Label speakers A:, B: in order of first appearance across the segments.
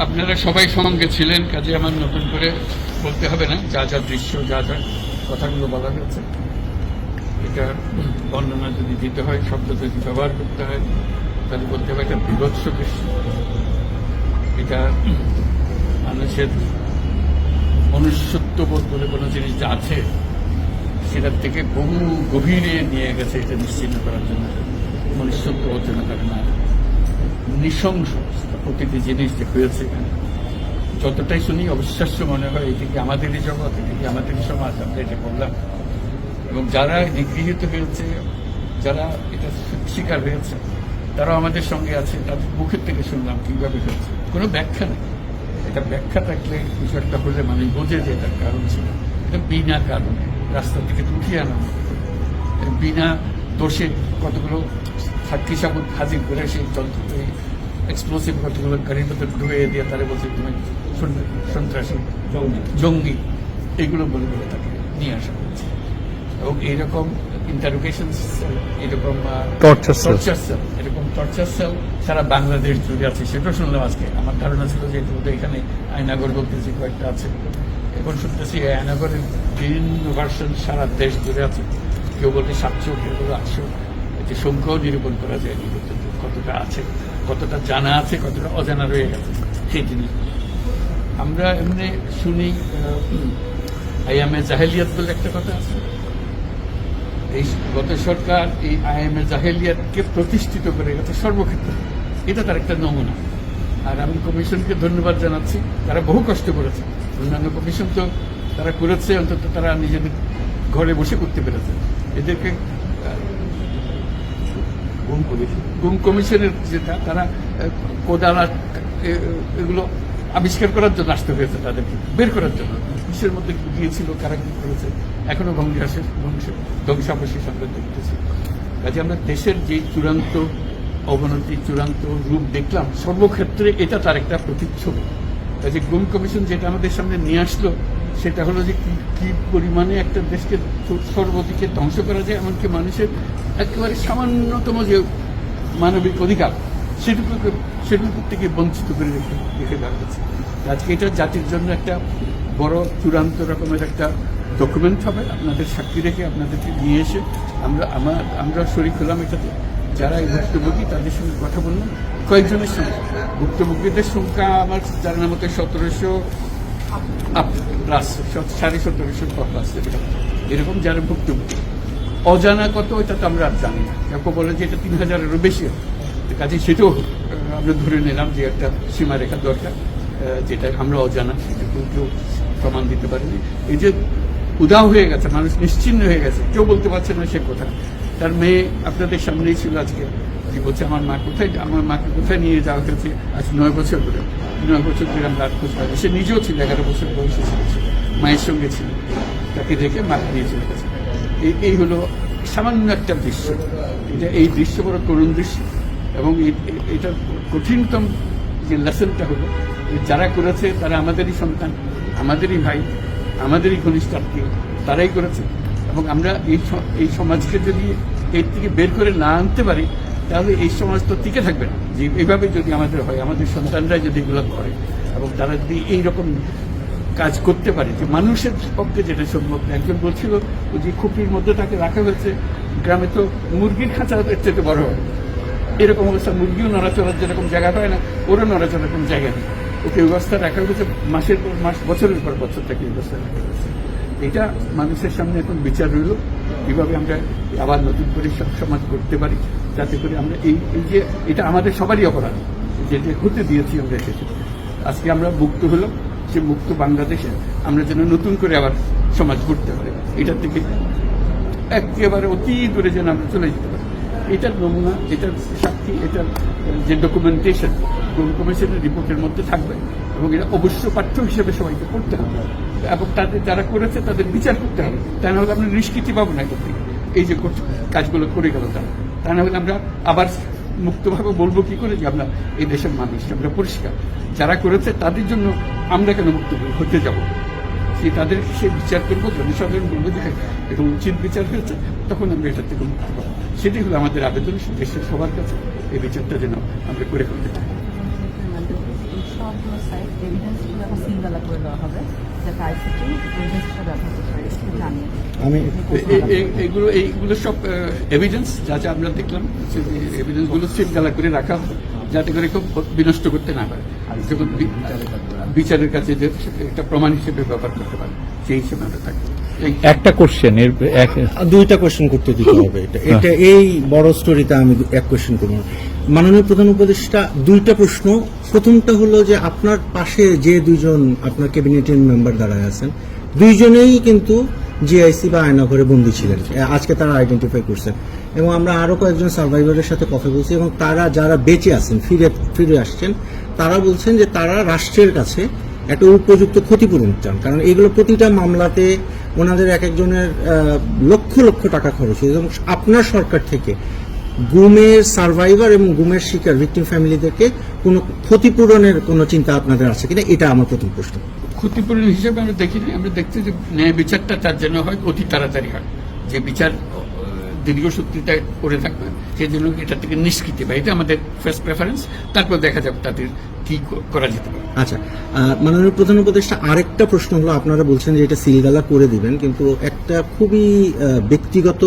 A: আপনারা সবাই সঙ্গে ছিলেন, কাজে আমার নতুন করে বলতে হবে না। যা যা দৃশ্য, যা যা কথাগুলো বলা হয়েছে, এটা বর্ণনা যদি দিতে হয়, শব্দ যদি ব্যবহার করতে হয়, তাহলে বলতে হবে একটা বিভৎস দৃশ্য। এটা মানুষের মনুষ্যত্ববোধ বলে কোনো জিনিস যা আছে সেটার থেকে বহু গভীরে নিয়ে গেছে। এটা নিশ্চিন্ন করার জন্য মনুষ্যত্ববোধ যেন করে না, নৃশংস প্রতিটি জিনিস যে হয়েছে এখানে, যতটাই শুনি অবিশ্বাস্য মনে হয়। এটি কি আমাদেরই জগৎ, এটি কি আমাদেরই সমাজ? আমরা এটা বললাম। এবং যারা নিগৃহীত হয়েছে, যারা এটা শিকার হয়েছে, তারাও আমাদের সঙ্গে আছে। তাদের মুখের থেকে শুনলাম কিভাবে হয়েছে। কোনো ব্যাখ্যা নেই। এটা ব্যাখ্যা থাকলে কিছু একটা হলে মানুষ বোঝে যে এটার কারণ ছিল। এটা বিনা কারণে রাস্তা থেকে উঠিয়ে আনা, বিনা দোষে কতগুলো সাক্ষী সাবুত হাজির করে সেই যন্ত্র এক্সপ্লোসিভ কতগুলো গাড়ির মধ্যে ঢুয়ে দিয়ে তারা বলছে তুমি সন্ত্রাসী, জঙ্গি, এগুলো বলে বলে তাকে নিয়ে আসা হয়েছে। এবং এইরকম ইন্টারোগেশন সেল, এরকম টর্চার সেল, এরকম টর্চার সেল সারা বাংলাদেশ জুড়ে আছে। সেটাও শুনলাম আজকে। আমার ধারণা ছিল যে এখানে আয়নাগর বলতেছি কয়েকটা আছে, এখন শুনতেছি আয়নাগরের বিভিন্ন ভার্সন সারা দেশ জুড়ে আছে। কেউ বলে 700, কেউ বলে 800। যে সংখ্যাও নিরূপণ করা যায়নি পর্যন্ত কতটা আছে, কতটা জানা আছে, কতটা অজানা রয়ে গেছে সেই জিনিস। আমরা এমনি শুনি আইএমএ জাহেলিয়াত বলে একটা কথা আছে। এই গত সরকার এই আইএমএ জাহেলিয়াতকে প্রতিষ্ঠিত করে গেছে সর্বক্ষেত্রে। এটা তার একটা নমুনা। আর আমি কমিশনকে ধন্যবাদ জানাচ্ছি, তারা বহু কষ্ট করেছে। অন্যান্য কমিশন তো তারা করেছে, অন্তত তারা নিজেদের ঘরে বসে করতে পেরেছে। এদেরকে গুম কমিশনের যেটা, তারা কোদালা এগুলো আবিষ্কার করার জন্য আসতে হয়েছে, তাদেরকে বের করার জন্য। বিশ্বের মধ্যে গিয়েছিল, কারা কি করেছে, এখনো ধ্বংসাবশেষ আমরা দেখতেছি। কাজে আমরা দেশের যে চূড়ান্ত অবনতি, চূড়ান্ত রূপ দেখলাম সর্বক্ষেত্রে, এটা তার একটা প্রতিচ্ছবি। কাজে গুম কমিশন যেটা আমাদের সামনে নিয়ে আসলো, সেটা হলো যে কি পরিমাণে একটা দেশকে সর্বদিকে ধ্বংস করা যায়, এমনকি মানুষের একেবারে সামান্যতম যে মানবিক অধিকার সেটুকু থেকে বঞ্চিত করে রেখে দেওয়া হয়েছে। আজকে এটা জাতির জন্য একটা বড় চূড়ান্ত রকমের একটা ডকুমেন্ট হবে। আপনাদের সাক্ষী রেখে, আপনাদেরকে নিয়ে এসে আমরা শরীক হলাম এটাতে। যারা এই ভুক্তভোগী তাদের সঙ্গে কথা বললাম, কয়েকজনের সঙ্গে। ভুক্তভোগীদের সংখ্যা আমার জানার মতো 1700 প্লাস, 1750 প্লাস এরকম যারা ভুক্তভোগী। অজানা কত এটা তো আমরা আর জানি না। কেউ বলে যে এটা 3000-এরও বেশি। কাজে সেটাও আমরা ধরে নিলাম যে একটা সীমারেখা দরকার, যেটা আমরা অজানা, সেটা কেউ প্রমাণ দিতে পারেনি। এই যে উদাও হয়ে গেছে, মানুষ নিশ্চিন্ন হয়ে গেছে, কেউ বলতে পারছে না সে কোথায়। তার মেয়ে আপনাদের সামনেই ছিল আজকে, যে বলছে আমার মাকে কোথায় নিয়ে যাওয়া হয়েছে। আজ 9 বছর ধরে আমরা আর খোঁজ পাই। সে নিজেও ছিল, 11 বছর বয়সে ছিল, মায়ের সঙ্গে ছিল, তাকে রেখে মাকে নিয়ে চলে গেছে। এই হলো সামান্য একটা দৃশ্য। এই দৃশ্য বড় করুণ দৃশ্য। এবং এটা কঠিনতম যে লেসনটা হলো, যারা করেছে তারা আমাদেরই সন্তান, আমাদেরই ভাই, আমাদেরই ঘনিষ্ঠ আত্মীয়, তারাই করেছে। এবং আমরা এই সমাজকে যদি এর থেকে বের করে না আনতে পারি, তাহলে এই সমাজ তো টিকে থাকবে না। যে এইভাবে যদি আমাদের হয়, আমাদের সন্তানরা যদি এগুলো করে, এবং তারা যদি এইরকম কাজ করতে পারে, যে মানুষের পক্ষে যেটা সম্ভব। একজন বলছিল যে খুপির মধ্যে তাকে রাখা হয়েছে, গ্রামে তো মুরগির খাঁচা এর চেয়ে বড় হয়। এরকম অবস্থা, মুরগিও নড়াচড়ার যেরকম জায়গা হয় না, ওরও নড়াচড়ার কোনো জায়গা নেই। ওকে ব্যবস্থা রাখা হয়েছে, মাসের পর মাস, বছরের পর বছর তাকে ব্যবস্থা রাখা হয়েছে। এটা মানুষের সামনে এখন বিচার রইল, কীভাবে আমরা আবার নতুন করে সমাজ করতে পারি, যাতে করে আমরা এই যে এটা আমাদের সবারই অপরাধ, যেটা হতে দিয়েছি আমরা এসেছি। আজকে আমরা মুক্ত হলাম, সে মুক্ত বাংলাদেশে আমরা যেন নতুন করে আবার সমাজ গড়তে পারি। এটার থেকে একেবারে অতি দূরে যেন আমরা চলে যেতে পারি। এটার নমুনা, এটার সাক্ষী, এটার যে ডকুমেন্টেশন কমিশনের রিপোর্টের মধ্যে থাকবে, এবং এটা অবশ্য পাঠ্য হিসেবে সবাইকে পড়তে হবে, এবং তাদের যারা করেছে তাদের বিচার করতে হবে। তা না হলে আমরা নিষ্কৃতি পাবো না এটার থেকে, এই যে কাজগুলো করে গেল তারা। তা না হলে আমরা আবার মুক্তভাবে বলবো কি করে যে আমরা এই দেশের মানুষ, আমরা পরিষ্কার। যারা করেছে তাদের জন্য আমরা কেন মুক্ত হতে যাব? তাদের সে বিচার করবো, জনসাধারণ বলবো যে এরকম উচিত বিচার হয়েছে, তখন আমরা এটার থেকে মুক্ত পাবো। সেটাই হলো আমাদের আবেদন দেশের সবার কাছে, এই বিচারটা যেন আমরা করে করতে পারি।
B: সবগুলো সাইড এভিডেন্সগুলো এখন সিঙ্গালা করে দেওয়া হবে, যাতে আইসিটি এভিডেন্সটা ব্যবহার করতে পারে, সেটা জানিয়ে
C: আমি
A: এইগুলো সব এভিডেন্স যা যা আমরা দেখলাম, এভিডেন্স গুলো সিলগালা করে রাখা হবে, যাতে করে কেউ বিনষ্ট করতে না পারে, যখন বিচারের কাছে যে একটা প্রমাণ হিসেবে ব্যবহার করতে পারে, সেই হিসেবে আমরা থাকবো।
D: একটা কোশ্চেন এর
C: দুইটা কোশ্চেন করতে দিতে হবে। এটা এই বড় স্টোরিতে আমি এক কোশ্চেন করব। মাননীয় প্রধান উপদেষ্টা, দুইটা প্রশ্ন। প্রথমটা হলো যে আপনার পাশে যে দুইজন আপনার ক্যাবিনেটের মেম্বার দাঁড়ায় আছেন, দুইজনেই কিন্তু জিআইসি বা আয়নাঘরে বন্দী ছিলেন, আজকে তারা আইডেন্টিফাই করছেন, এবং আমরা আরো কয়েকজন সার্ভাইভারের সাথে কথা বলছি, এবং তারা যারা বেঁচে আছেন, ফিরে আসছেন, তারা বলছেন যে তারা রাষ্ট্রের কাছে একটা উপযুক্ত ক্ষতিপূরণ চান, কারণ এগুলো প্রতিটা মামলাতে ওনাদের এক একজনের লক্ষ লক্ষ টাকা খরচ হয়েছে, এবং আপনার সরকার থেকে গুমের সার্ভাইভার এবং গুমের শিকার ভিকটিম ফ্যামিলিদেরকে কোনো ক্ষতিপূরণের কোনো চিন্তা আপনাদের আছে কিনা, এটা আমার প্রথম প্রশ্ন।
A: ক্ষতিপূরণ হিসেবে আমরা দেখিনি, আমরা দেখছি যে ন্যায় বিচারটা তার জন্য হয় অতি তাড়াতাড়ি হয়, যে বিচার দীর্ঘসূত্রিতা করে থাকবে, সেই জন্য এটা থেকে নিষ্কৃতি পায়, এটা আমাদের ফার্স্ট প্রেফারেন্স। তারপর দেখা যাবে তাদের কি করা যেতে পারে।
C: আচ্ছা, মাননীয় প্রধান উপদেষ্টা, আরেকটা প্রশ্ন হলো, আপনারা বলছেন যে এটা সিলগালা করে দিবেন, কিন্তু একটা খুবই ব্যক্তিগত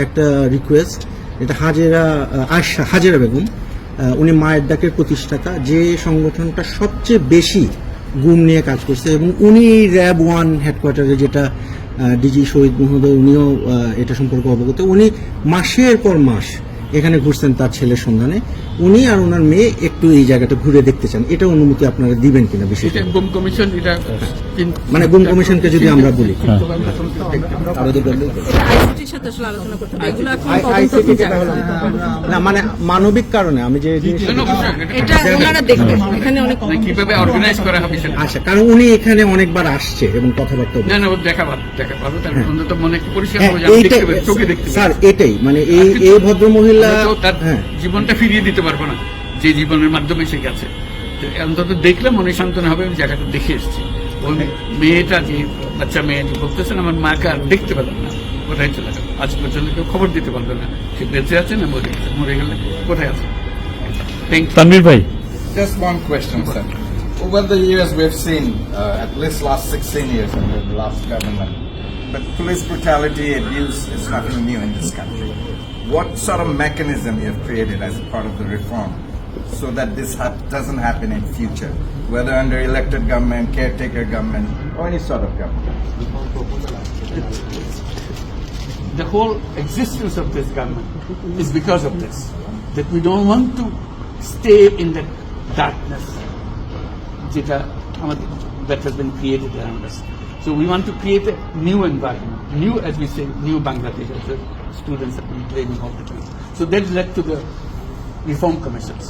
C: একটা রিকোয়েস্ট, এটা হাজেরা বেগম, উনি মায়ের ডাকের প্রতিষ্ঠাতা, যে সংগঠনটা সবচেয়ে বেশি গুম নিয়ে কাজ করছে, এবং উনি র্যাব 1 হেডকোয়ার্টারে, যেটা ডিজি শহীদ মহোদয়, উনিও এটা সম্পর্কে অবগত, উনি মাসের পর মাস এখানে ঘুরছেন তার ছেলের সন্ধানে, উনি আর ওনার মেয়ে একটু এই জায়গাটা ঘুরে দেখতে চান, এটা অনুমতি আপনারা দিবেন কিনা? বিশেষ
A: গুম কমিশন, এটা
C: মানে গুম কমিশনকে যদি আমরা বলি,
B: আইসিটির সাথে আসলে আলোচনা করতে হবে, এগুলো এখন তদন্ত
C: না মানে মানবিক কারণে আমি যে
B: এটা ওনারা দেখবেন এখানে অনেক
A: কিভাবে অর্গানাইজ করা হবে সেটা।
C: আচ্ছা, কারণ উনি এখানে অনেকবার আসছে এবং কথাবার্তা
A: না না, দেখা পাবো, তার অন্তত মনে একটু পরিষ্কার
C: হ্যাঁ,
A: হবে, দেখতে পাবে, চোখে দেখতে পাবে।
C: স্যার এটাই মানে এই ভদ্র মহিলা
A: তার
C: হ্যাঁ
A: জীবনটা ফিরিয়ে দিতে পারবো না, যে জীবনের মাধ্যমে সে গেছে, অন্তত দেখলে মনে সান্ত্বনা হবে, আমি জায়গাটা দেখে এসেছি। ওই মেয়েটা, যে বাচ্চা মেয়ে, যে বলতেছেন আমার মাকে আর দেখতে পেলাম না, কোথায় চলে গেল, আজ পর্যন্ত কেউ খবর দিতে পারবে না, সে বেঁচে আছে না মরে গেলে কোথায় আছে।
D: তানভীর ভাই,
E: Just one question, sir. Over the years, we've seen, at least last 16 years under the last government, but police brutality, abuse is nothing new in this country. What sort of mechanism you have created as a part of the reform so that this doesn't happen in future, whether under elected government, caretaker government, or any sort of government?
A: The whole existence of this government is because of this, that we don't want to stay in that darkness that has been created around us. So we want to create a new environment, new, as we say, new Bangladesh, as the students have been claiming all the time. So that led to the reform commissions.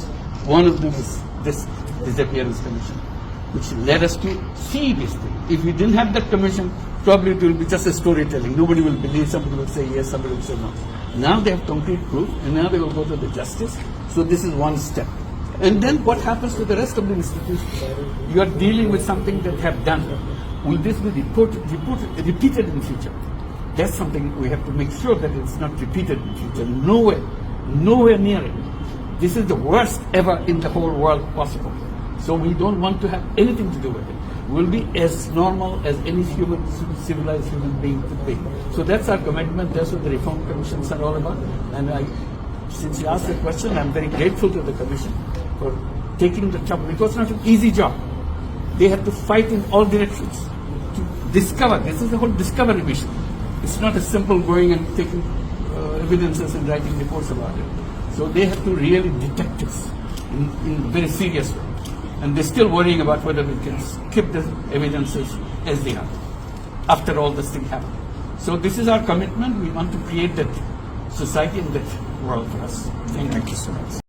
A: One of them is this disappearance commission, which led us to see this thing. If we didn't have that commission, probably it will be just a storytelling. Nobody will believe, somebody will say yes, somebody will say no. Now they have concrete proof, and now they will go to the justice. So this is one step. And then what happens to the rest of the institutions? You are dealing with something that have done. Will this be repeated in future? That's something we have to make sure that it's not repeated in future. Nowhere near it. This is the worst ever in the whole world possible. So we don't want to have anything to do with it. We'll be as normal as any civilized human being could be. So that's our commitment. That's what the reform commissions are all about. And since you asked the question, I'm very grateful to the commission for taking the trouble. It was not an easy job. They had to fight in all directions to discover. This is the whole discovery mission. It's not a simple going and taking evidences and writing reports about it. So they have to really detect this in a very serious way. And they're still worrying about whether we can keep the evidences as they are after all this thing happened. So this is our commitment. We want to create that society and that world for us. Thank you so much.